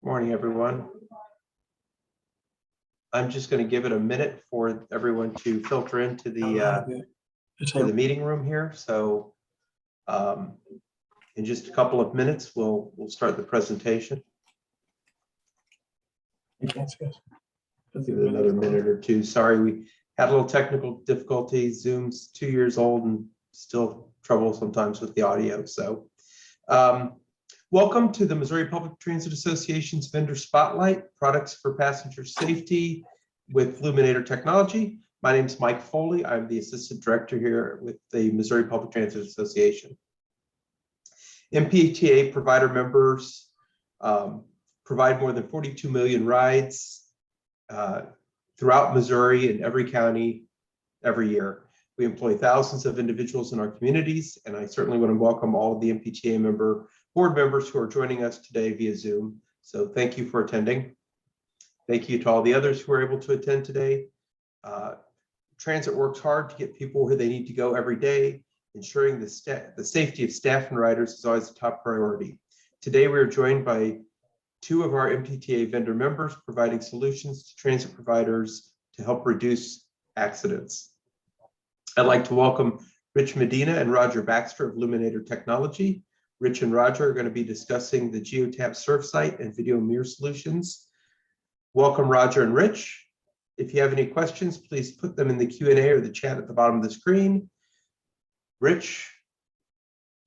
Morning, everyone. I'm just going to give it a minute for everyone to filter into the meeting room here. So in just a couple of minutes, we'll start the presentation. Give it another minute or two. Sorry, we had a little technical difficulty. Zoom's 2 years old and still trouble sometimes with the audio. So welcome to the Missouri Public Transit Association's Vendor Spotlight, Products for Passenger Safety with Luminator Technology. My name is Mike Foley. I'm the Assistant Director here with the Missouri Public Transit Association. MPTA provider members provide more than 42 million rides throughout Missouri in every county every year. We employ thousands of individuals in our communities, and I certainly want to welcome all of the MPTA board members who are joining us today via Zoom. So thank you for attending. Thank you to all the others who are able to attend today. Transit works hard to get people where they need to go every day. Ensuring the safety of staff and riders is always a top priority. Today, we are joined by two of our MPTA vendor members providing solutions to transit providers to help reduce accidents. I'd like to welcome Rich Medina and Roger Baxter of Luminator Technology. Rich and Roger are going to be discussing the GeoTap surf site and video mirror solutions. Welcome, Roger and Rich. If you have any questions, please put them in the Q&A or the chat at the bottom of the screen. Rich,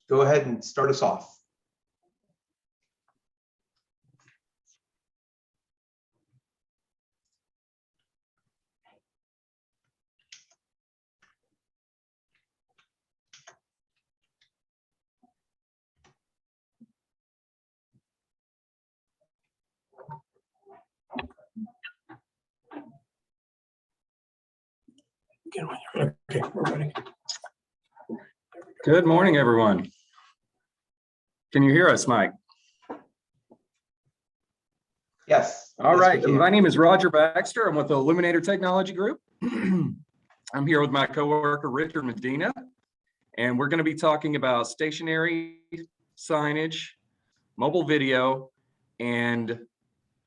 go ahead and start us off. Okay, we're ready. Good morning, everyone. Can you hear us, Mike? Yes. All right. My name is Roger Baxter. I'm with the Luminator Technology Group. I'm here with my coworker, Richard Medina, and we're going to be talking about stationary signage, mobile video, and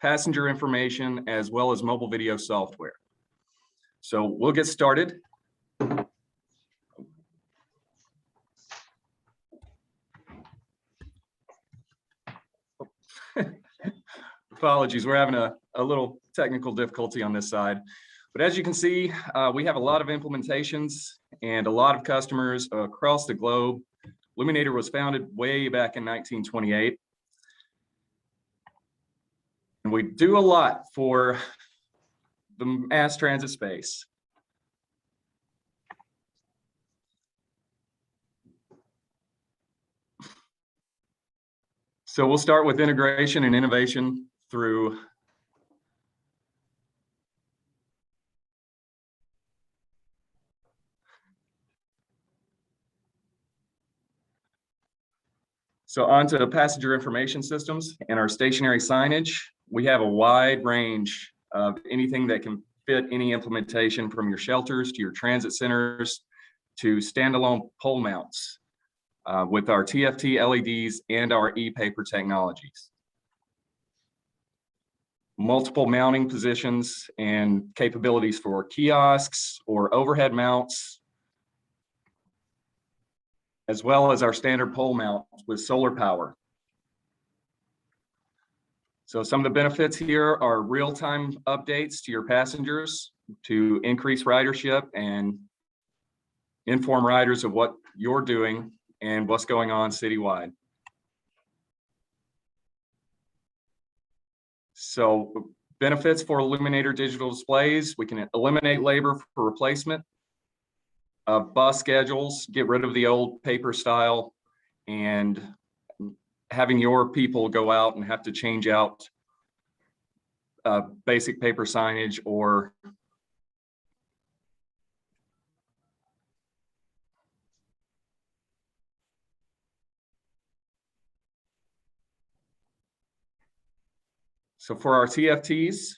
passenger information, as well as mobile video software. So we'll get started. Apologies, we're having a little technical difficulty on this side. But as you can see, we have a lot of implementations and a lot of customers across the globe. Luminator was founded way back in 1928. And we do a lot for the mass transit space. So we'll start with integration and innovation through onto passenger information systems and our stationary signage. We have a wide range of anything that can fit any implementation, from your shelters to your transit centers to standalone pole mounts with our TFT LEDs and our e-paper technologies. Multiple mounting positions and capabilities for kiosks or overhead mounts, as well as our standard pole mount with solar power. So some of the benefits here are real-time updates to your passengers to increase ridership and inform riders of what you're doing and what's going on citywide. So benefits for Luminator digital displays: we can eliminate labor for replacement of bus schedules, get rid of the old paper style, and having your people go out and have to change out basic paper signage or so for our TFTs,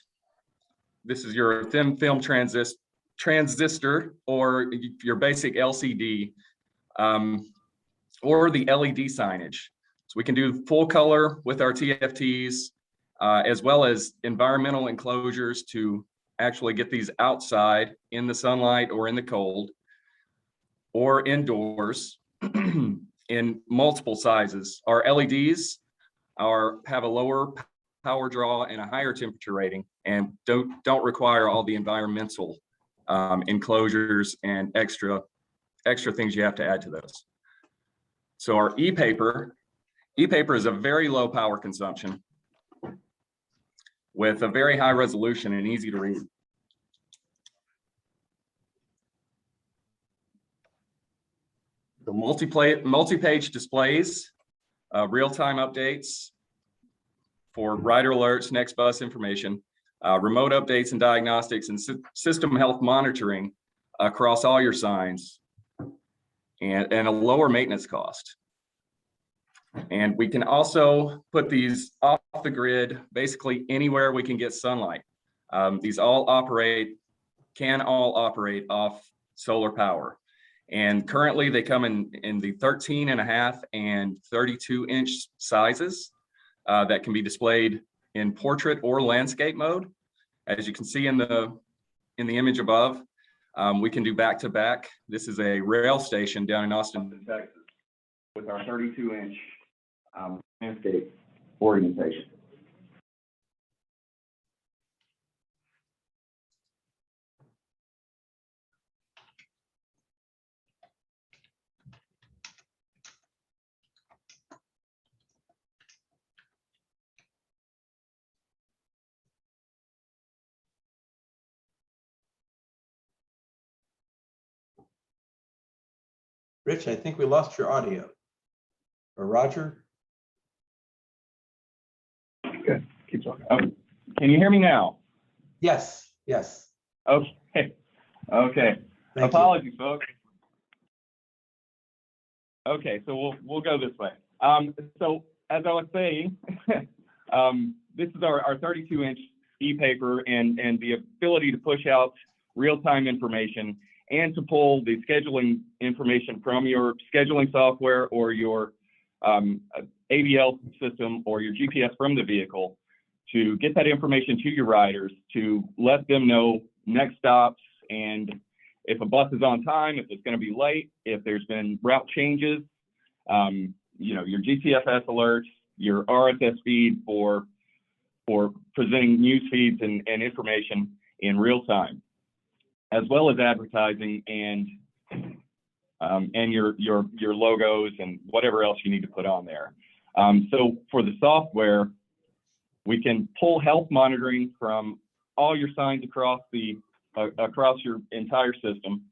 this is your thin film transistor or your basic LCD or the LED signage. So we can do full color with our TFTs, as well as environmental enclosures to actually get these outside in the sunlight or in the cold or indoors in multiple sizes. Our LEDs have a lower power draw and a higher temperature rating, and don't require all the environmental enclosures and extra things you have to add to those. So our e-paper is a very low power consumption with a very high resolution and easy to read. The multi-page displays, real-time updates for rider alerts, next bus information, remote updates and diagnostics, and system health monitoring across all your signs, and a lower maintenance cost. And we can also put these off the grid, basically anywhere we can get sunlight. These can all operate off solar power. And currently they come in the 13.5 and 32-inch sizes that can be displayed in portrait or landscape mode. As you can see in the image above, we can do back-to-back. This is a rail station down in Austin, Texas, with our 32-inch landscape orientation. Rich, I think we lost your audio. Or Roger? Good. Keep talking. Can you hear me now? Yes, yes. Okay. Okay. Thank Apologies, folks. Okay, so we'll go this way. So as I was saying, this is our 32-inch e-paper and the ability to push out real-time information and to pull the scheduling information from your scheduling software or your ADL system or your GPS from the vehicle to get that information to your riders, to let them know next stops, and if a bus is on time, if it's going to be late, if there's been route changes, your GTFS alerts, your RSS feed for presenting news feeds and information in real time, as well as advertising and your logos and whatever else you need to put on there. So for the software, we can pull health monitoring from all your signs across your entire system,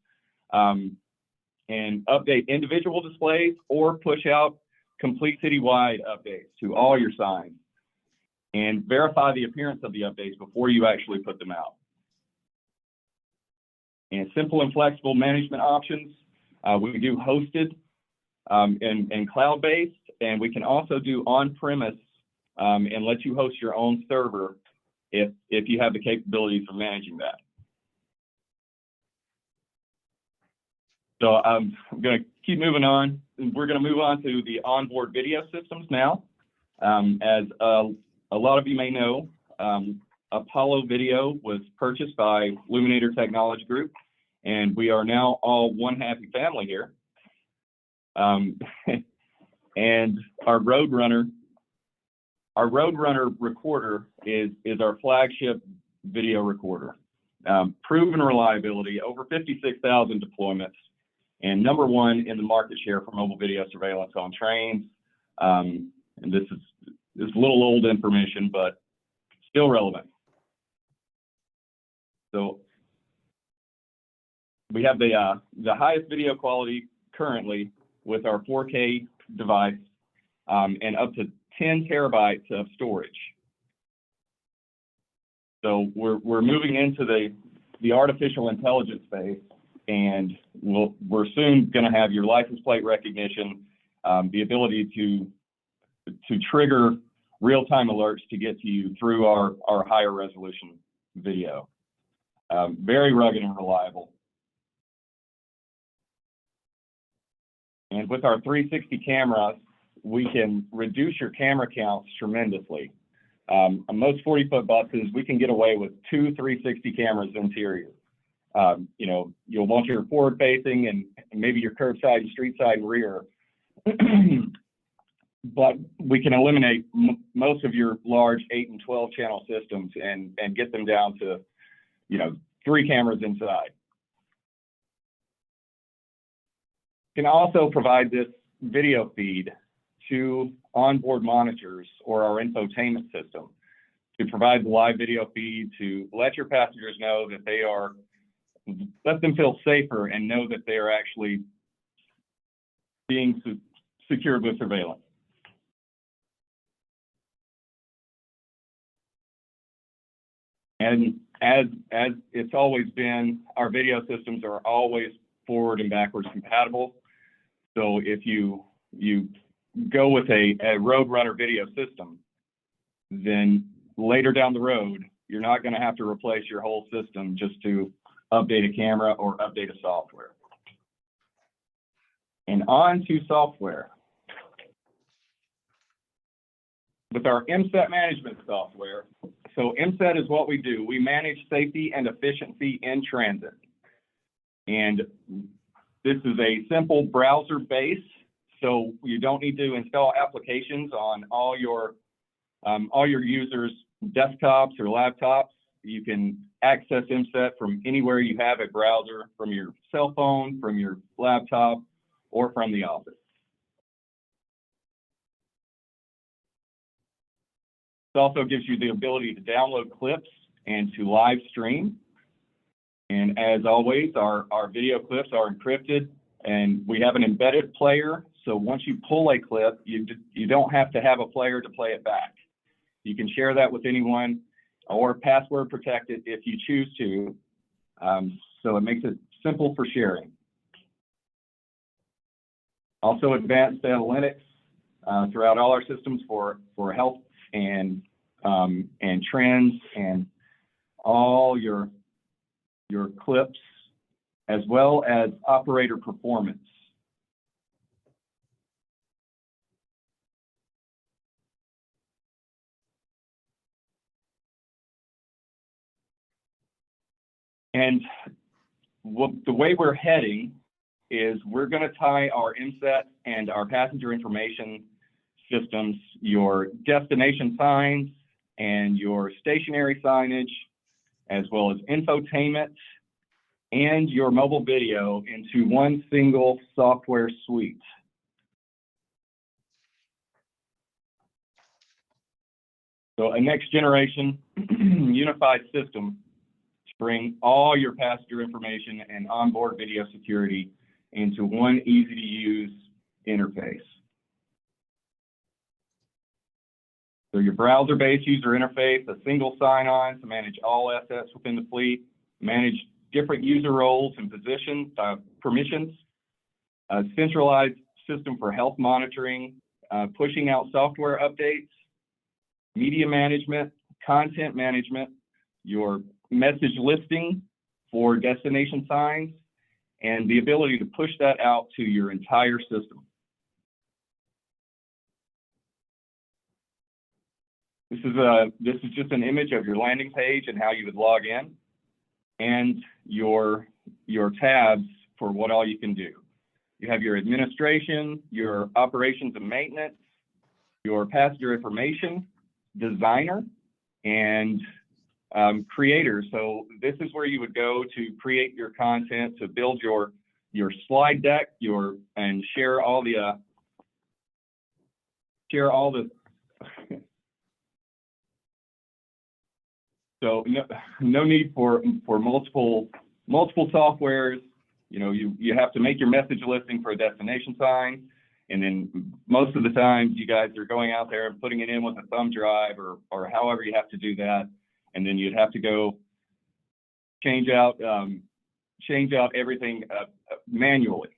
and update individual displays or push out complete citywide updates to all your signs, and verify the appearance of the updates before you actually put them out. And simple and flexible management options. We do hosted and cloud-based, and we can also do on-premise and let you host your own server if you have the capabilities of managing that. So I'm going to keep moving on. We're going to move on to the onboard video systems now. As a lot of you may know, Apollo Video was purchased by Luminator Technology Group, and we are now all one happy family here. And our Roadrunner recorder is our flagship video recorder. Proven reliability, over 56,000 deployments, and #1 in the market share for mobile video surveillance on trains. And this is a little old information, but still relevant. So we have the highest video quality currently with our 4K device, and up to 10 terabytes of storage. So we're moving into the artificial intelligence space, and we're soon going to have your license plate recognition, the ability to trigger real-time alerts to get to you through our higher resolution video. Very rugged and reliable. And with our 360 cameras, we can reduce your camera counts tremendously. On most 40-foot buses, we can get away with 2 360 cameras interior. You know, you'll want your forward facing and maybe your curbside and street side and rear. But we can eliminate most of your large 8 and 12 channel systems and get them down to, you know, 3 cameras inside. Can also provide this video feed to onboard monitors or our infotainment system to provide the live video feed to let your passengers know that they are, let them feel safer and know that they are actually being secured with surveillance. And as it's always been, our video systems are always forward and backwards compatible. So if you go with a Roadrunner video system, then later down the road, you're not going to have to replace your whole system just to update a camera or update a software. And on to software. With our MSET management software, so MSET is what we do. We manage safety and efficiency in transit. And this is a simple browser base, so you don't need to install applications on all your users' desktops or laptops. You can access MSET from anywhere you have a browser, from your cell phone, from your laptop, or from the office. It also gives you the ability to download clips and to live stream. And as always, our video clips are encrypted, and we have an embedded player. So once you pull a clip, you don't have to have a player to play it back. You can share that with anyone or password protect it if you choose to. So it makes it simple for sharing. Also advanced analytics throughout all our systems for health and trends and all your clips, as well as operator performance. And the way we're heading is we're going to tie our MSET and our passenger information systems, your destination signs and your stationary signage, as well as infotainment and your mobile video into one single software suite. So a next generation unified system to bring all your passenger information and onboard video security into one easy to use interface. So your browser-based user interface, a single sign-on to manage all assets within the fleet, manage different user roles and permissions, a centralized system for health monitoring, pushing out software updates, media management, content management, your message listing for destination signs, and the ability to push that out to your entire system. This is just an image of your landing page and how you would log in, and your tabs for what all you can do. You have your administration, your operations and maintenance, your passenger information, designer, and creator. So this is where you would go to create your content, to build your slide deck, and share all the So no need for multiple softwares. You know, you have to make your message listing for a destination sign, and then most of the time you guys are going out there and putting it in with a thumb drive or however you have to do that, and then you'd have to go change out everything manually.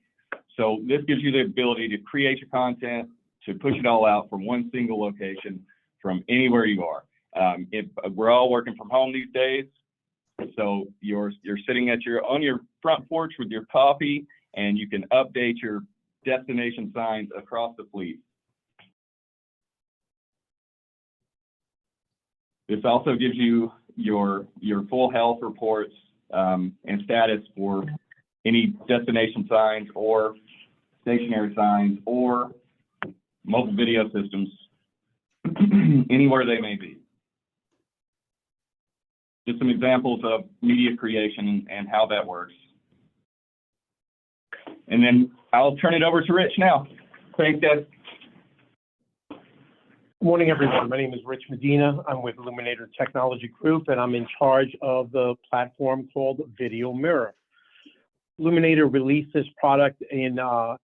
So this gives you the ability to create your content, to push it all out from one single location from anywhere you are. We're all working from home these days, so you're sitting on your front porch with your coffee, and you can update your destination signs across the fleet. This also gives you your full health reports and status for any destination signs or stationary signs or mobile video systems, anywhere they may be. Just some examples of media creation and how that works. And then I'll turn it over to Rich now. Thanks, guys. Good morning, everyone. My name is Rich Medina. I'm with Luminator Technology Group, and I'm in charge of the platform called Video Mirror. Luminator released this product in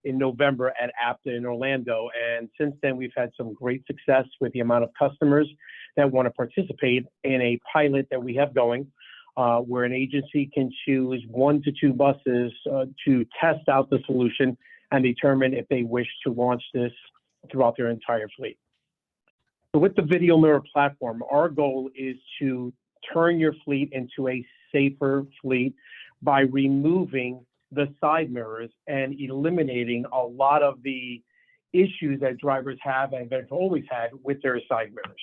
November at APTA in Orlando, and since then we've had some great success with the amount of customers that want to participate in a pilot that we have going, where an agency can choose 1 to 2 buses to test out the solution and determine if they wish to launch this throughout their entire fleet. So with the Video Mirror platform, our goal is to turn your fleet into a safer fleet by removing the side mirrors and eliminating a lot of the issues that drivers have and have always had with their side mirrors.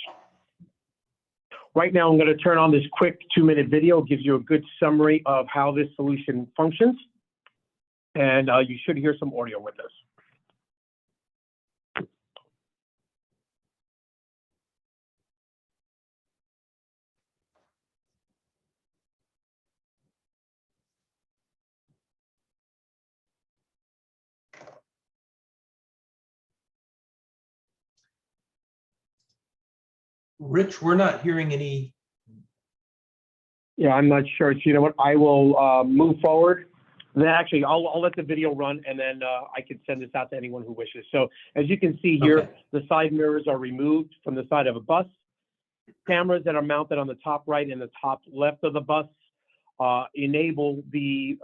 Right now, I'm going to turn on this quick 2-minute video. It gives you a good summary of how this solution functions, and you should hear some audio with this. Rich, we're not hearing any. Yeah, I'm not sure. So you know what? I will move forward. Then actually, I'll let the video run, and then I can send this out to anyone who wishes. So as you can see here, Okay. the side mirrors are removed from the side of a bus. Cameras that are mounted on the top right and the top left of the bus enable the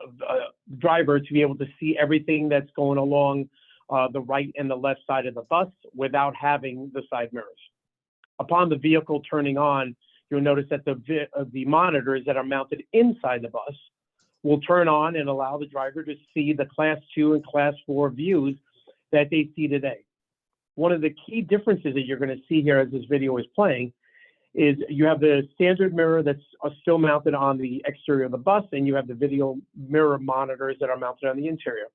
driver to be able to see everything that's going along the right and the left side of the bus without having the side mirrors. Upon the vehicle turning on, you'll notice that the monitors that are mounted inside the bus will turn on and allow the driver to see the Class 2 and Class 4 views that they see today. One of the key differences that you're going to see here as this video is playing is you have the standard mirror that's still mounted on the exterior of the bus, and you have the video mirror monitors that are mounted on the interior.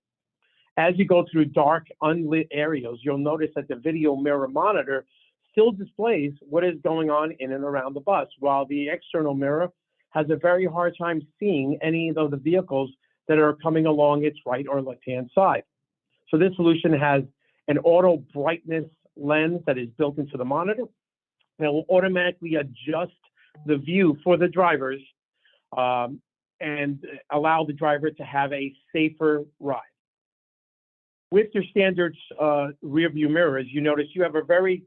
As you go through dark, unlit areas, you'll notice that the video mirror monitor still displays what is going on in and around the bus, while the external mirror has a very hard time seeing any of the vehicles that are coming along its right or left-hand side. So this solution has an auto brightness lens that is built into the monitor that will automatically adjust the view for the drivers and allow the driver to have a safer ride. With your standard rear view mirrors, you notice you have a very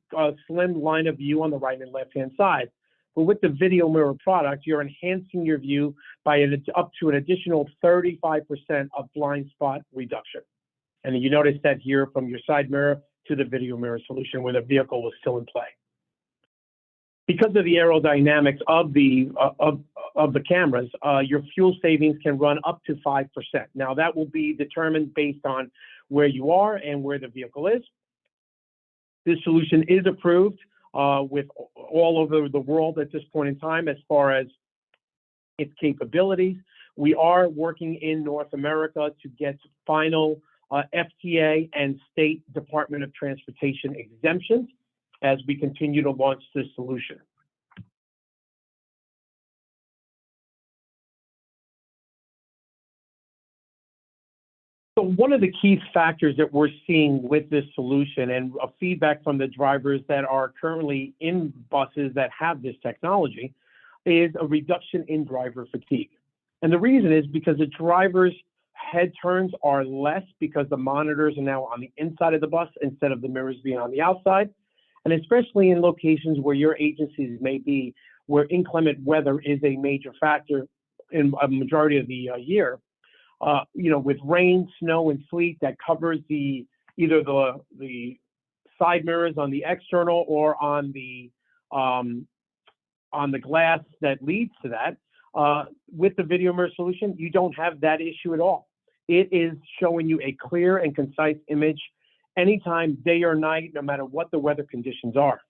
slim line of view on the right and left-hand side. But with the video mirror product, you're enhancing your view by up to an additional 35% of blind spot reduction. And you notice that here from your side mirror to the video mirror solution where the vehicle was still in play. Because of the aerodynamics of the cameras, your fuel savings can run up to 5%. Now that will be determined based on where you are and where the vehicle is. This solution is approved with all over the world at this point in time as far as its capabilities. We are working in North America to get final FTA and State Department of Transportation exemptions as we continue to launch this solution. So one of the key factors that we're seeing with this solution and a feedback from the drivers that are currently in buses that have this technology is a reduction in driver fatigue. And the reason is because the drivers' head turns are less because the monitors are now on the inside of the bus instead of the mirrors being on the outside. And especially in locations where your agencies may be, where inclement weather is a major factor in a majority of the year, with rain, snow, and sleet that covers either the side mirrors on the external or on the glass that leads to that. With the video mirror solution, you don't have that issue at all. It is showing you a clear and concise image anytime, day or night, no matter what the weather conditions are.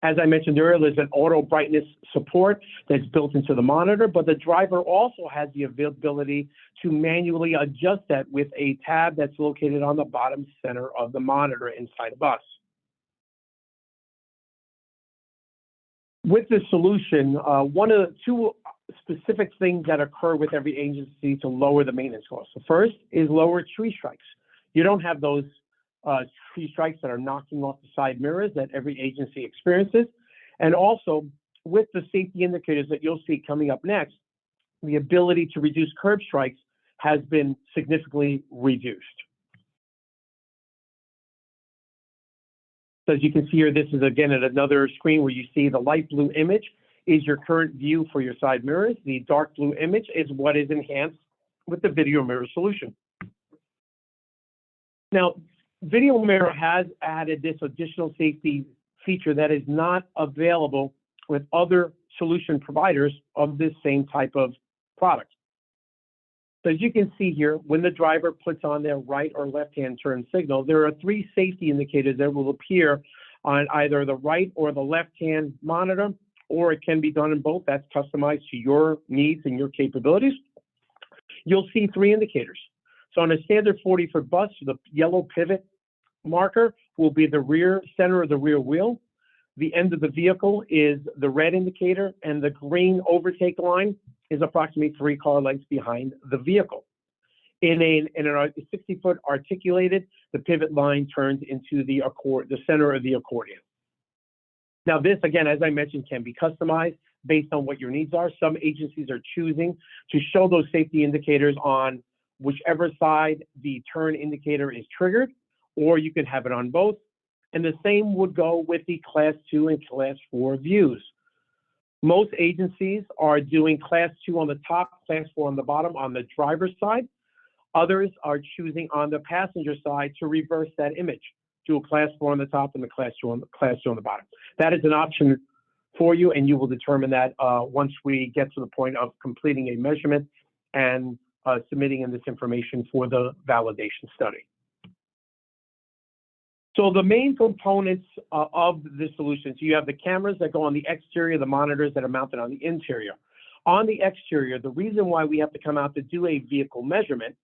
As I mentioned earlier, there's an auto brightness support that's built into the monitor, but the driver also has the ability to manually adjust that with a tab that's located on the bottom center of the monitor inside a bus. With this solution, one of the two specific things that occur with every agency to lower the maintenance costs. The first is lower tree strikes. You don't have those tree strikes that are knocking off the side mirrors that every agency experiences. And also, with the safety indicators that you'll see coming up next, the ability to reduce curb strikes has been significantly reduced. So as you can see here, this is again at another screen where you see the light blue image is your current view for your side mirrors. The dark blue image is what is enhanced with the video mirror solution. Now, Video Mirror has added this additional safety feature that is not available with other solution providers of this same type of product. So as you can see here, when the driver puts on their right or left-hand turn signal, there are 3 safety indicators that will appear on either the right or the left-hand monitor, or it can be done in both. That's customized to your needs and your capabilities. You'll see 3 indicators. So on a standard 40-foot bus, the yellow pivot marker will be the rear center of the rear wheel. The end of the vehicle is the red indicator, and the green overtake line is approximately 3 car lengths behind the vehicle. In a 60-foot articulated, the pivot line turns into the center of the accordion. Now this, again, as I mentioned, can be customized based on what your needs are. Some agencies are choosing to show those safety indicators on whichever side the turn indicator is triggered, or you could have it on both. And the same would go with the Class 2 and Class 4 views. Most agencies are doing Class 2 on the top, Class 4 on the bottom on the driver's side. Others are choosing on the passenger side to reverse that image, do a Class 4 on the top and the Class 2 on the bottom. That is an option for you, and you will determine that once we get to the point of completing a measurement and submitting in this information for the validation study. So the main components of the solution, so you have the cameras that go on the exterior, the monitors that are mounted on the interior. On the exterior, the reason why we have to come out to do a vehicle measurement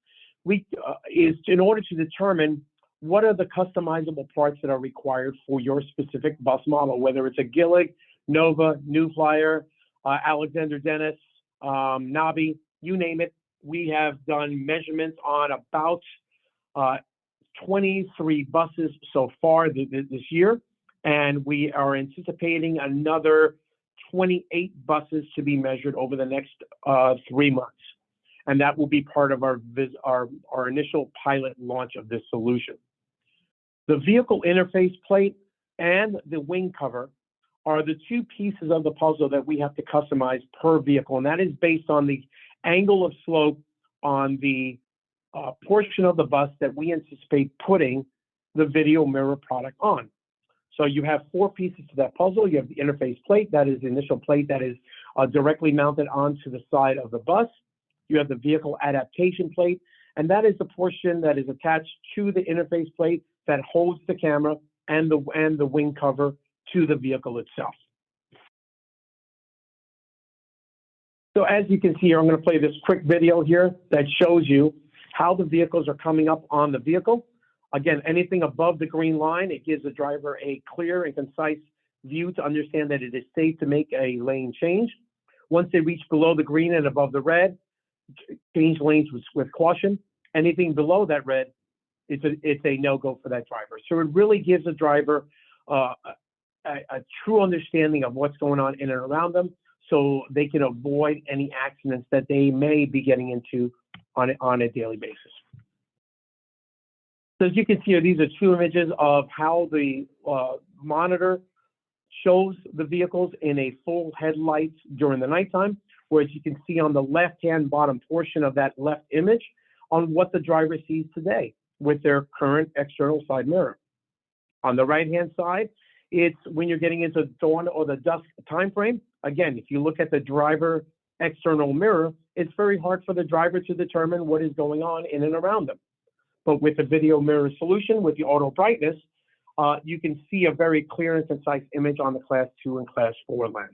is in order to determine what are the customizable parts that are required for your specific bus model, whether it's a Gillig, Nova, New Flyer, Alexander Dennis, Nobby, you name it. We have done measurements on about 23 buses so far this year, and we are anticipating another 28 buses to be measured over the next 3 months. And that will be part of our initial pilot launch of this solution. The vehicle interface plate and the wing cover are the 2 pieces of the puzzle that we have to customize per vehicle, and that is based on the angle of slope on the portion of the bus that we anticipate putting the video mirror product on. So you have 4 pieces to that puzzle. You have the interface plate, that is the initial plate that is directly mounted onto the side of the bus. You have the vehicle adaptation plate, and that is the portion that is attached to the interface plate that holds the camera and the wing cover to the vehicle itself. So as you can see here, I'm going to play this quick video here that shows you how the vehicles are coming up on the vehicle. Again, anything above the green line, it gives the driver a clear and concise view to understand that it is safe to make a lane change. Once they reach below the green and above the red, change lanes with caution. Anything below that red, it's a no-go for that driver. So it really gives the driver a true understanding of what's going on in and around them, so they can avoid any accidents that they may be getting into on a daily basis. So as you can see here, these are 2 images of how the monitor shows the vehicles in a full headlights during the nighttime, whereas you can see on the left-hand bottom portion of that left image on what the driver sees today with their current external side mirror. On the right-hand side, it's when you're getting into dawn or the dusk time frame. Again, if you look at the driver external mirror, it's very hard for the driver to determine what is going on in and around them. But with the video mirror solution, with the auto brightness, you can see a very clear and concise image on the Class 2 and Class 4 lens.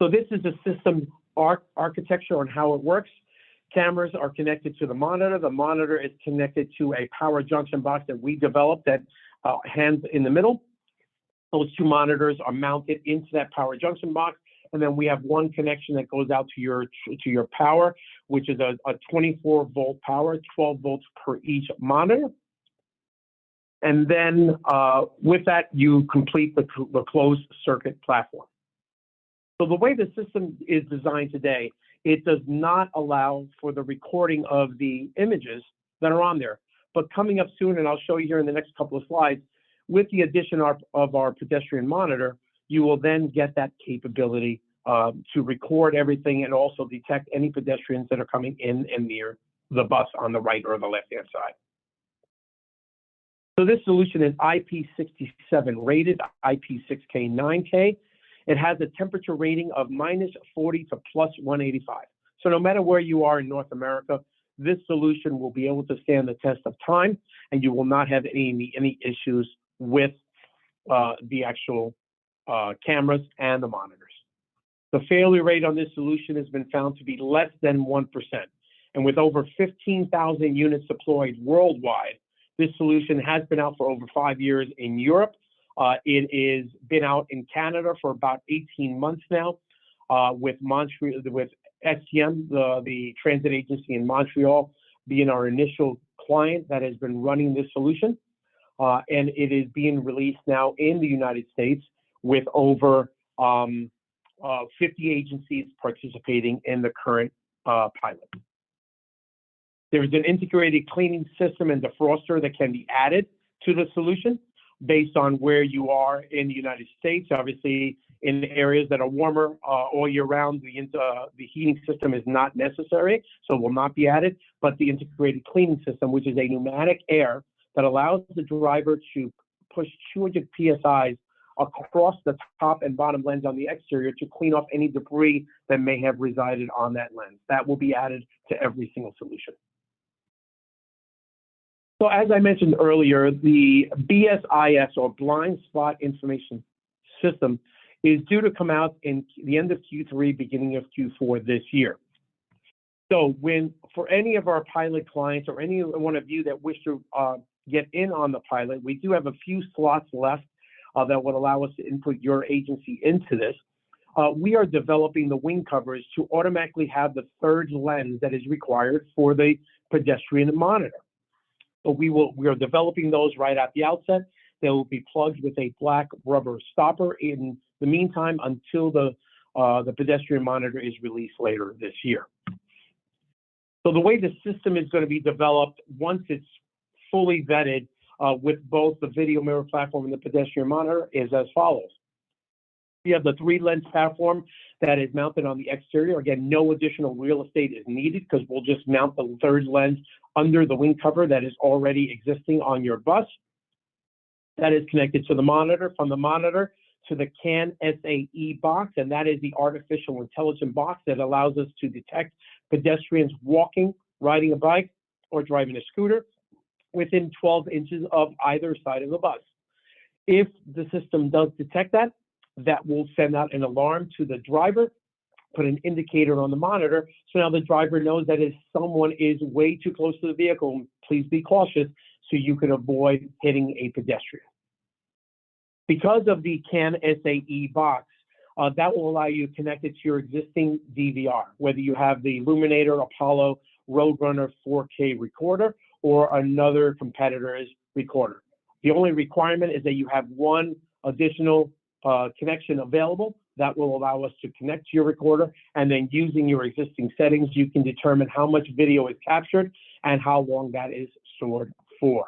So this is the system architecture on how it works. Cameras are connected to the monitor. The monitor is connected to a power junction box that we developed that hands in the middle. Those two monitors are mounted into that power junction box. And then we have one connection that goes out to your power, which is a 24-volt power, 12 volts per each monitor. And then with that, you complete the closed circuit platform. So the way the system is designed today, it does not allow for the recording of the images that are on there. But coming up soon, and I'll show you here in the next couple of slides, with the addition of our pedestrian monitor, you will then get that capability to record everything and also detect any pedestrians that are coming in and near the bus on the right or the left-hand side. So this solution is IP67 rated, IP6K 9K. It has a temperature rating of -40 to +185. So no matter where you are in North America, this solution will be able to stand the test of time, and you will not have any issues with the actual cameras and the monitors. The failure rate on this solution has been found to be less than 1%. And with over 15,000 units deployed worldwide, this solution has been out for over 5 years in Europe. It is been out in Canada for about 18 months now, with STM, the transit agency in Montreal, being our initial client that has been running this solution. And it is being released now in the United States with over 50 agencies participating in the current pilot. There's an integrated cleaning system and defroster that can be added to the solution based on where you are in the United States. Obviously, in areas that are warmer all year round, the heating system is not necessary, so will not be added. But the integrated cleaning system, which is a pneumatic air that allows the driver to push 200 PSIs across the top and bottom lens on the exterior to clean off any debris that may have resided on that lens. That will be added to every single solution. So as I mentioned earlier, the BSIS, or Blind Spot Information System, is due to come out in the end of Q3, beginning of Q4 this year. So for any of our pilot clients or any one of you that wish to get in on the pilot, we do have a few slots left that would allow us to input your agency into this. We are developing the wing covers to automatically have the third lens that is required for the pedestrian monitor. So we are developing those right at the outset. They will be plugged with a black rubber stopper in the meantime until the pedestrian monitor is released later this year. So the way the system is going to be developed once it's fully vetted with both the video mirror platform and the pedestrian monitor is as follows. We have the 3-lens platform that is mounted on the exterior. Again, no additional real estate is needed because we'll just mount the third lens under the wing cover that is already existing on your bus. That is connected to the monitor, from the monitor to the CAN SAE box, and that is the artificial intelligence box that allows us to detect pedestrians walking, riding a bike, or driving a scooter within 12 inches of either side of the bus. If the system does detect that, that will send out an alarm to the driver, put an indicator on the monitor, so now the driver knows that if someone is way too close to the vehicle, please be cautious so you can avoid hitting a pedestrian. Because of the CAN SAE box, that will allow you to connect it to your existing DVR, whether you have the Luminator, Apollo, Roadrunner 4K recorder, or another competitor's recorder. The only requirement is that you have one additional connection available that will allow us to connect to your recorder, and then using your existing settings, you can determine how much video is captured and how long that is stored for.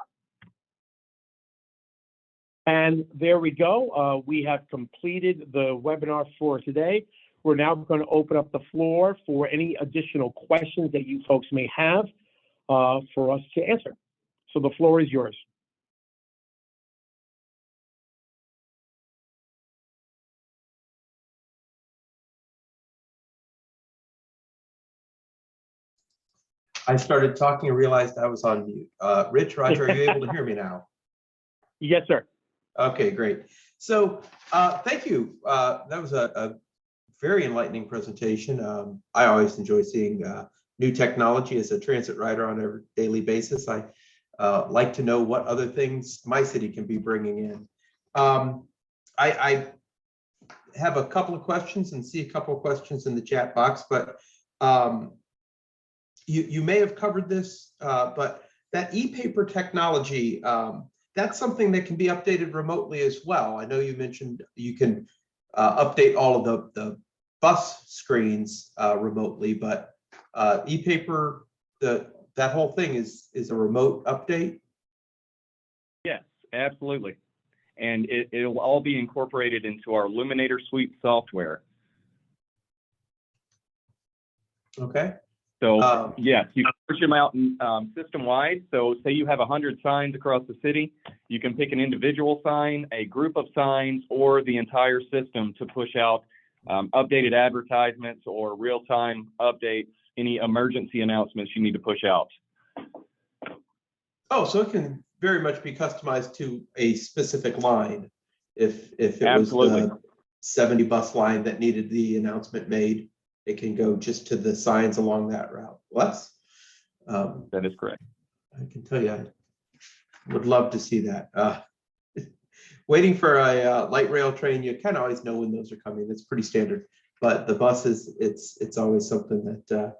And there we go. We have completed the webinar for today. We're now going to open up the floor for any additional questions that you folks may have for us to answer. So the floor is yours. I started talking and realized I was on mute. Rich, Roger, are you able to hear me now? Yes, sir. Okay, great. So thank you. That was a very enlightening presentation. I always enjoy seeing new technology as a transit rider on a daily basis. I like to know what other things my city can be bringing in. I have a couple of questions and see a couple of questions in the chat box, but you may have covered this, but that e-paper technology, that's something that can be updated remotely as well. I know you mentioned you can update all of the bus screens remotely, but e-paper, that whole thing is a remote update? Yes, absolutely. And it'll all be incorporated into our Luminator suite software. Okay. So yes, you can push them out system-wide. So say you have 100 signs across the city, you can pick an individual sign, a group of signs, or the entire system to push out updated advertisements or real-time updates, any emergency announcements you need to push out. Oh, so it can very much be customized to a specific line. If it Absolutely. was the 70 bus line that needed the announcement made, it can go just to the signs along that route. That is correct. I can tell you, I would love to see that. Waiting for a light rail train, you kind of always know when those are coming. That's pretty standard. But the buses, it's always something that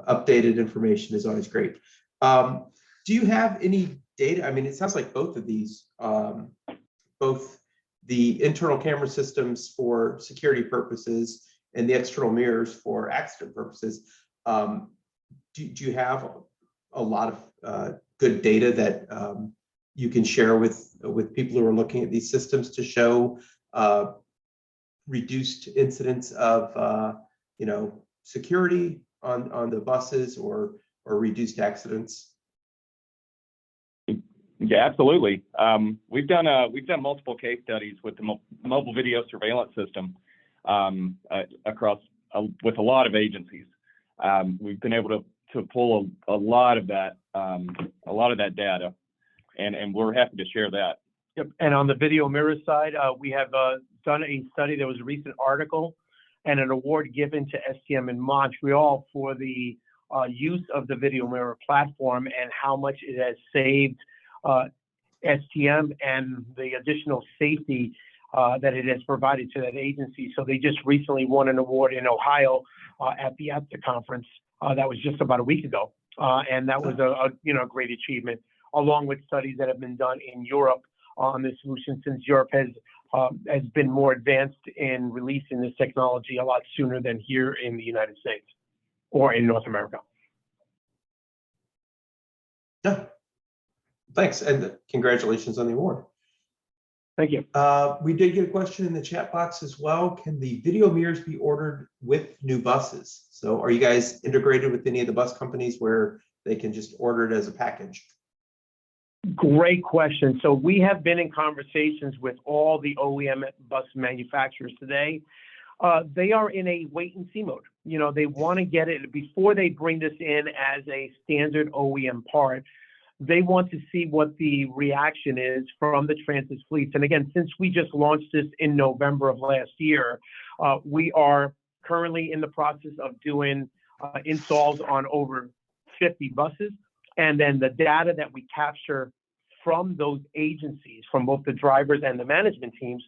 updated information is always great. Do you have any data? I mean, it sounds like both of these, both the internal camera systems for security purposes and the external mirrors for accident purposes. Do you have a lot of good data that you can share with people who are looking at these systems to show reduced incidents of security on the buses or reduced accidents? Yeah, absolutely. We've done multiple case studies with the mobile video surveillance system across with a lot of agencies. We've been able to pull a lot of that data, and we're happy to share that. Yep. And on the video mirror side, we have done a study. There was a recent article and an award given to STM in Montreal for the use of the video mirror platform and how much it has saved STM and the additional safety that it has provided to that agency. So they just recently won an award in Ohio at the APTA conference. That was just about a week ago, and that was a great achievement, along with studies that have been done in Europe on this solution, since Europe has been more advanced in releasing this technology a lot sooner than here in the United States or in North America. Yeah. Thanks, and congratulations on the award. Thank you. We did get a question in the chat box as well. Can the video mirrors be ordered with new buses? So are you guys integrated with any of the bus companies where they can just order it as a package? Great question. So we have been in conversations with all the OEM bus manufacturers today. They are in a wait and see mode. You know, they want to get it before they bring this in as a standard OEM part. They want to see what the reaction is from the transit fleets. And again, since we just launched this in November of last year, we are currently in the process of doing installs on over 50 buses. And then the data that we capture from those agencies, from both the drivers and the management teams,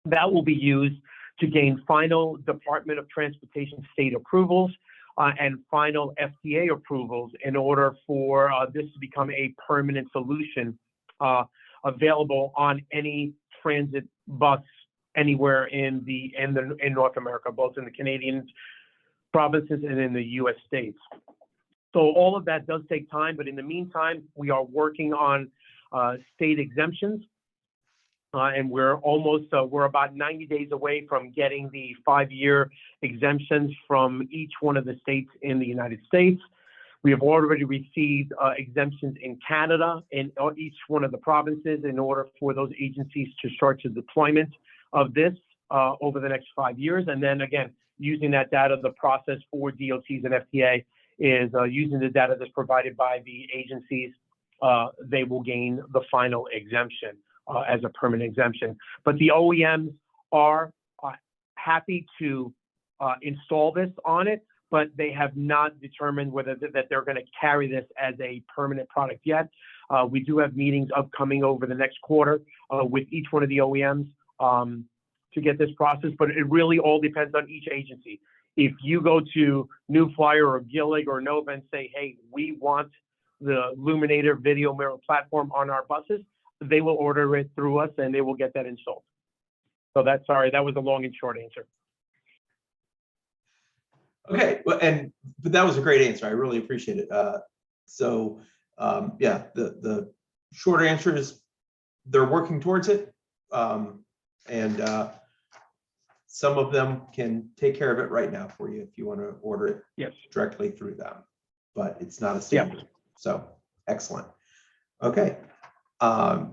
that will be used to gain final Department of Transportation state approvals and final MPTA approvals in order for this to become a permanent solution available on any transit bus anywhere in North America, both in the Canadian provinces and in the U.S. states. So all of that does take time, but in the meantime, we are working on state exemptions. And we're about 90 days away from getting the 5-year exemptions from each one of the states in the United States. We have already received exemptions in Canada in each one of the provinces in order for those agencies to start the deployment of this over the next 5 years. And then again, using that data, the process for DOTs and FTA is using the data that's provided by the agencies, they will gain the final exemption as a permanent exemption. But the OEMs are happy to install this on it, but they have not determined whether that they're going to carry this as a permanent product yet. We do have meetings upcoming over the next quarter with each one of the OEMs to get this process, but it really all depends on each agency. If you go to New Flyer or Gillig or Nova and say, hey, we want the Luminator video mirror platform on our buses, they will order it through us and they will get that installed. So that's, sorry, that was a long and short answer. Okay, well, but that was a great answer. I really appreciate it. Yeah, the short answer is they're working towards it, and some of them can take care of it right now for you if you want to order it Yes. directly through them, but it's not a standard. So excellent. Okay, I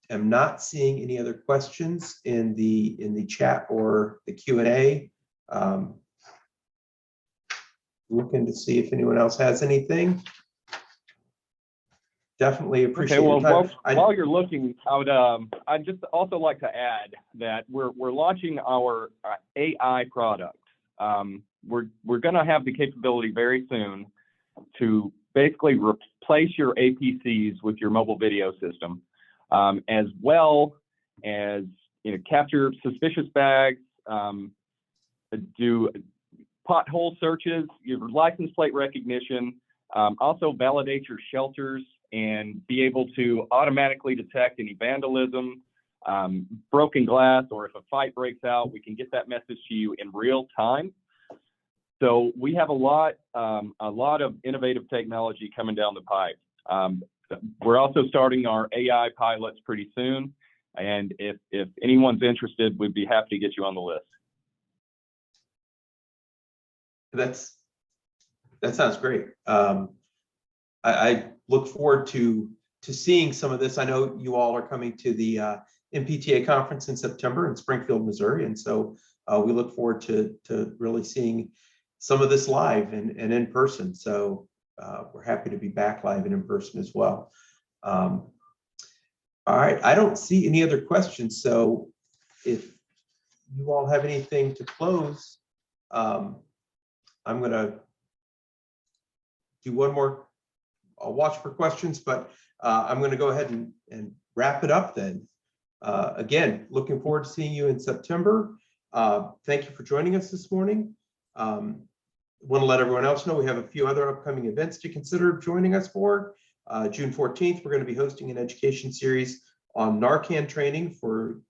am not seeing any other questions in the chat or the Q&A. Looking to see if anyone else has anything. Definitely appreciate Okay, well, your time. while you're looking, I'd just also like to add that we're launching our AI product. We're going to have the capability very soon to basically replace your APCs with your mobile video system, as well as capture suspicious bags, do pothole searches, your license plate recognition, also validate your shelters and be able to automatically detect any vandalism, broken glass, or if a fight breaks out, we can get that message to you in real time. So we have a lot of innovative technology coming down the pipe. We're also starting our AI pilots pretty soon, and if anyone's interested, we'd be happy to get you on the list. That sounds great. I look forward to seeing some of this. I know you all are coming to the MPTA conference in September in Springfield, Missouri, and so we look forward to really seeing some of this live and in person. So we're happy to be back live and in person as well. All right, I don't see any other questions. So if you all have anything to close, I'm going to do one more. I'll watch for questions, but I'm going to go ahead and wrap it up then. Again, looking forward to seeing you in September. Thank you for joining us this morning. Want to let everyone else know we have a few other upcoming events to consider joining us for. June 14th, we're going to be hosting an education series on Narcan training for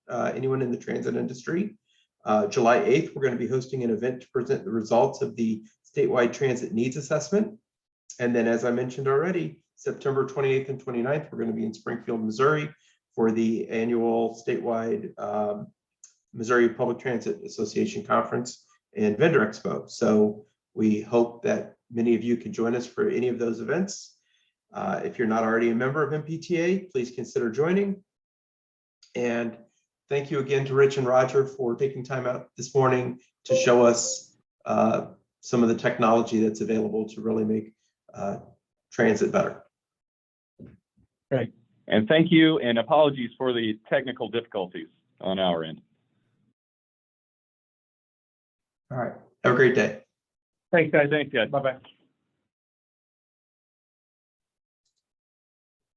anyone in the transit industry. July 8th, we're going to be hosting an event to present the results of the statewide transit needs assessment. And then, as I mentioned already, September 28th and 29th, we're going to be in Springfield, Missouri for the annual statewide Missouri Public Transit Association Conference and Vendor Expo. So we hope that many of you can join us for any of those events. If you're not already a member of MPTA, please consider joining. And thank you again to Rich and Roger for taking time out this morning to show us some of the technology that's available to really make transit better. Right. And thank you, and apologies for the technical difficulties on our end. All right. Have a great day. Thanks, guys. Thanks, guys. Bye-bye.